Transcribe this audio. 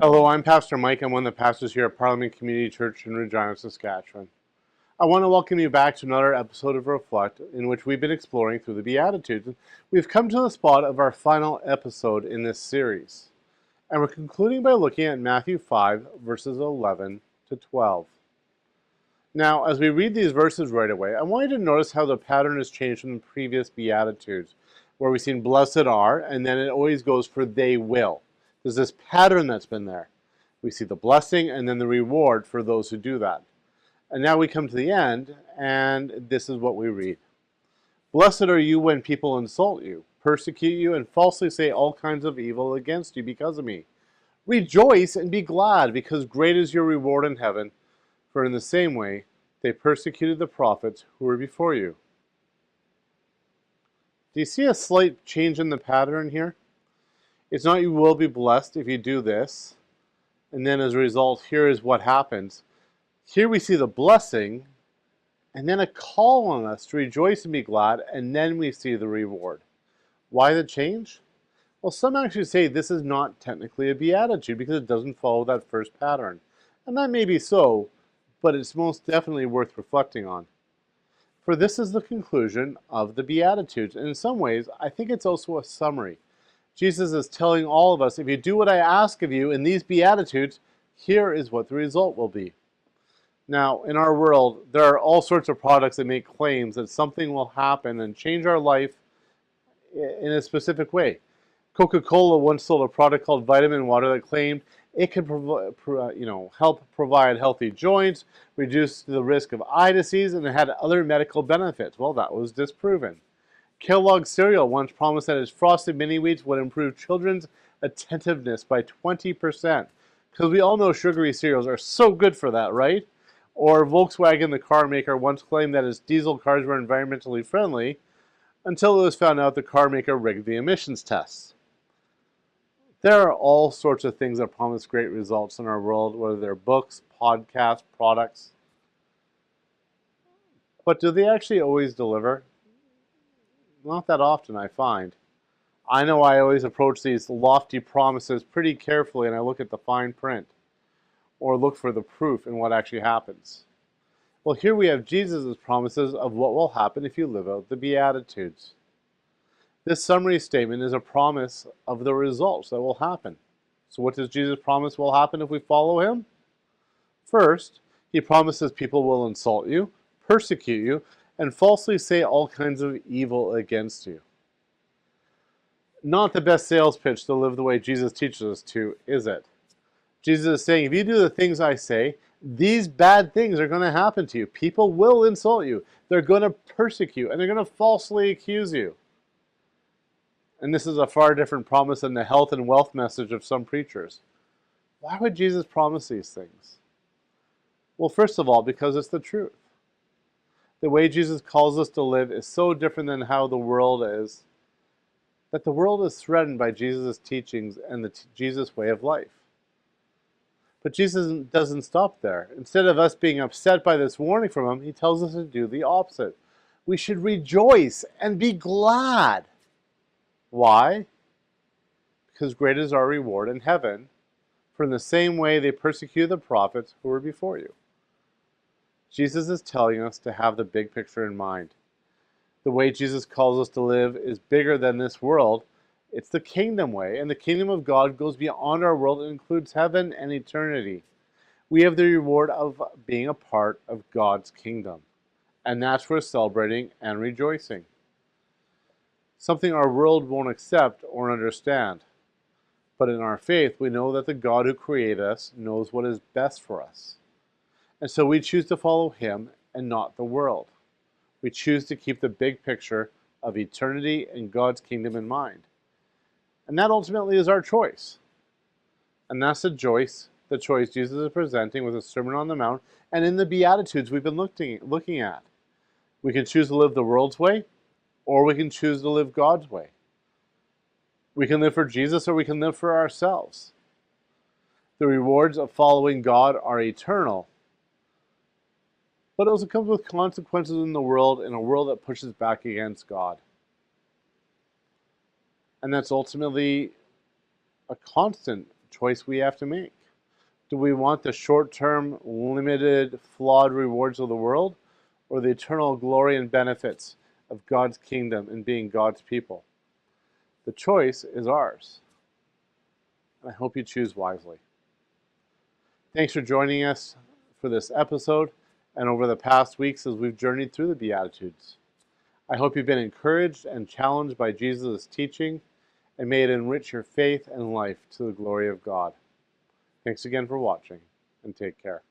Hello, I'm Pastor Mike. I'm one of the pastors here at Parliament Community Church in Regina, Saskatchewan. I want to welcome you back to another episode of Reflect, in which we've been exploring through the Beatitudes. We've come to the spot of our final episode in this series, and we're concluding by looking at Matthew 5, verses 11 to 12. Now, as we read these verses right away, I want you to notice how the pattern has changed from the previous Beatitudes, where we've seen blessed are, and then it always goes for they will. There's this pattern that's been there. We see the blessing and then the reward for those who do that. And now we come to the end, and this is what we read. Blessed are you when people insult you, persecute you, and falsely say all kinds of evil against you because of me. Rejoice and be glad, because great is your reward in heaven, for in the same way they persecuted the prophets who were before you. Do you see a slight change in the pattern here? It's not you will be blessed if you do this, and then as a result, here is what happens. Here we see the blessing, and then a call on us to rejoice and be glad, and then we see the reward. Why the change? Well, some actually say this is not technically a beatitude because it doesn't follow that first pattern. And that may be so, but it's most definitely worth reflecting on. For this is the conclusion of the Beatitudes, and in some ways, I think it's also a summary. Jesus is telling all of us, if you do what I ask of you in these Beatitudes, here is what the result will be. Now, in our world, there are all sorts of products that make claims that something will happen and change our life in a specific way. Coca-Cola once sold a product called vitamin water that claimed it could help provide healthy joints, reduce the risk of eye disease, and it had other medical benefits. Well, that was disproven. Kellogg's cereal once promised that its frosted mini wheats would improve children's attentiveness by 20%. Because we all know sugary cereals are so good for that, right? Or Volkswagen, the car maker, once claimed that its diesel cars were environmentally friendly until it was found out the car maker rigged the emissions tests. There are all sorts of things that promise great results in our world, whether they're books, podcasts, products. But do they actually always deliver? Not that often, I find. I know I always approach these lofty promises pretty carefully and I look at the fine print or look for the proof in what actually happens. Well, here we have Jesus' promises of what will happen if you live out the Beatitudes. This summary statement is a promise of the results that will happen. So what does Jesus promise will happen if we follow him? First, he promises people will insult you, persecute you, and falsely say all kinds of evil against you. Not the best sales pitch to live the way Jesus teaches us to, is it? Jesus is saying, if you do the things I say, these bad things are going to happen to you. People will insult you. They're going to persecute, and they're going to falsely accuse you. And this is a far different promise than the health and wealth message of some preachers. Why would Jesus promise these things? Well, first of all, because it's the truth. The way Jesus calls us to live is so different than how the world is, that the world is threatened by Jesus' teachings and the Jesus way of life. But Jesus doesn't stop there. Instead of us being upset by this warning from him, he tells us to do the opposite. We should rejoice and be glad. Why? Because great is our reward in heaven, for in the same way they persecuted the prophets who were before you. Jesus is telling us to have the big picture in mind. The way Jesus calls us to live is bigger than this world. It's the kingdom way, and the kingdom of God goes beyond our world. It includes heaven and eternity. We have the reward of being a part of God's kingdom, and that's worth celebrating and rejoicing. Something our world won't accept or understand. But in our faith, we know that the God who created us knows what is best for us. And so we choose to follow him and not the world. We choose to keep the big picture of eternity and God's kingdom in mind. And that ultimately is our choice. And that's the choice Jesus is presenting with the Sermon on the Mount and in the Beatitudes we've been looking at. We can choose to live the world's way, or we can choose to live God's way. We can live for Jesus, or we can live for ourselves. The rewards of following God are eternal, but it also comes with consequences in a world that pushes back against God. And that's ultimately a constant choice we have to make. Do we want the short-term, limited, flawed rewards of the world, or the eternal glory and benefits of God's kingdom and being God's people? The choice is ours. And I hope you choose wisely. Thanks for joining us for this episode and over the past weeks as we've journeyed through the Beatitudes. I hope you've been encouraged and challenged by Jesus' teaching, and may it enrich your faith and life to the glory of God. Thanks again for watching, and take care.